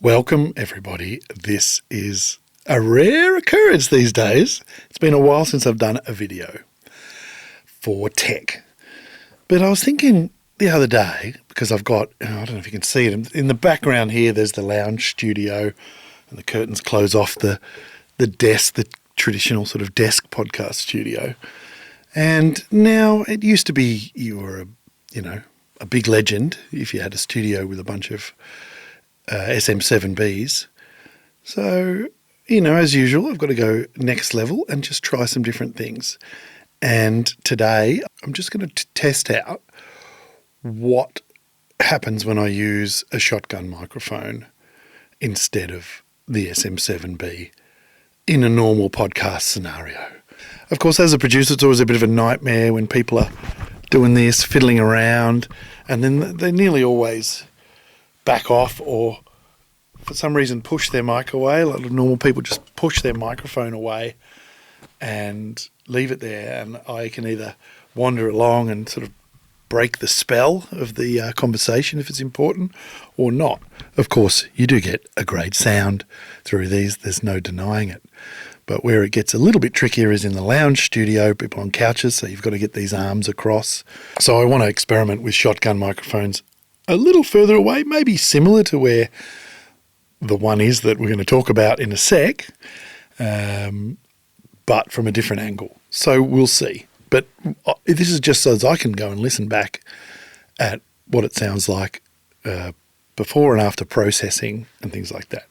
Welcome, everybody. This is a rare occurrence these days. It's been a while since I've done a video for tech. But I was thinking the other day, because I've got, I don't know if you can see it, in the background here there's the lounge studio and the curtains close off the desk, the traditional sort of desk podcast studio. And now it used to be you were a big legend if you had a studio with a bunch of SM7Bs. So, as usual, I've got to go next level and just try some different things. And today I'm just going to test out what happens when I use a shotgun microphone instead of the SM7B in a normal podcast scenario. Of course, as a producer, it's always a bit of a nightmare when people are doing this, fiddling around, and then they nearly always back off or for some reason push their mic away. A lot of normal people just push their microphone away and leave it there, and I can either wander along and sort of break the spell of the conversation if it's important or not. Of course, you do get a great sound through these, there's no denying it. But where it gets a little bit trickier is in the lounge studio, people on couches, so you've got to get these arms across. So I want to experiment with shotgun microphones a little further away, maybe similar to where the one is that we're going to talk about in a sec, but from a different angle. So we'll see. But this is just so that I can go and listen back at what it sounds like before and after processing and things like that.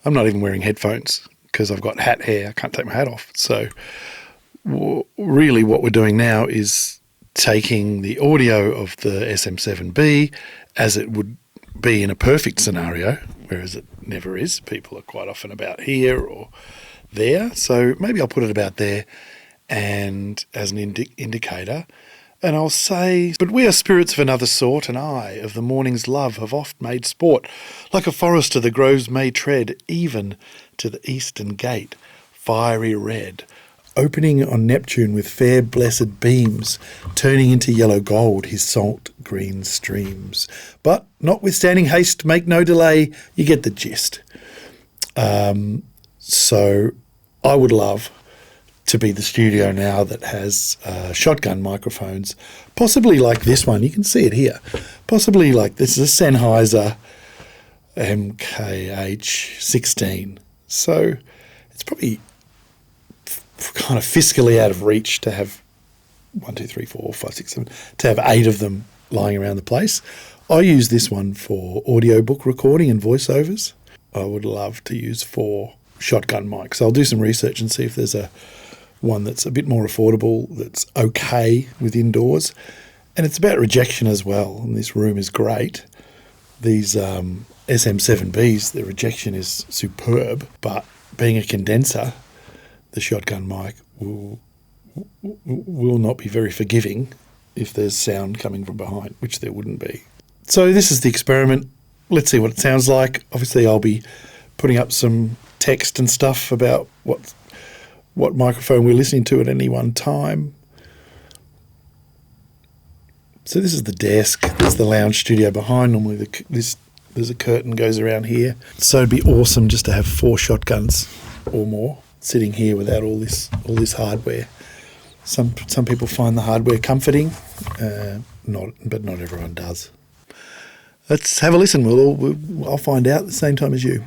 I'm not even wearing headphones because I've got hat hair. I can't take my hat off. So really what we're doing now is taking the audio of the SM7B as it would be in a perfect scenario, whereas it never is. People are quite often about here or there. So maybe I'll put it about there and as an indicator. And I'll say, but we are spirits of another sort, and I, of the morning's love, have oft made sport. Like a forester the groves may tread, even to the eastern gate, fiery red, opening on Neptune with fair blessed beams, turning into yellow gold his salt green streams. But notwithstanding haste, make no delay, you get the gist. So I would love to be the studio now that has shotgun microphones, possibly like this one. You can see it here. Possibly like this is a Sennheiser MKH416. So it's probably kind of fiscally out of reach to have 1, 2, 3, 4, 5, 6, 7, to have 8 of them lying around the place. I use this one for audiobook recording and voiceovers. I would love to use 4 shotgun mics. I'll do some research and see if there's one that's a bit more affordable, that's okay with indoors. And it's about rejection as well, and this room is great. These SM7Bs, the rejection is superb, but being a condenser, the shotgun mic will not be very forgiving if there's sound coming from behind, which there wouldn't be. So this is the experiment. Let's see what it sounds like. Obviously, I'll be putting up some text and stuff about what microphone we're listening to at any one time. So this is the desk. There's the lounge studio behind. Normally there's a curtain goes around here. So it'd be awesome just to have 4 shotguns or more sitting here without all this hardware. Some people find the hardware comforting, but not everyone does. Let's have a listen. I'll find out at the same time as you.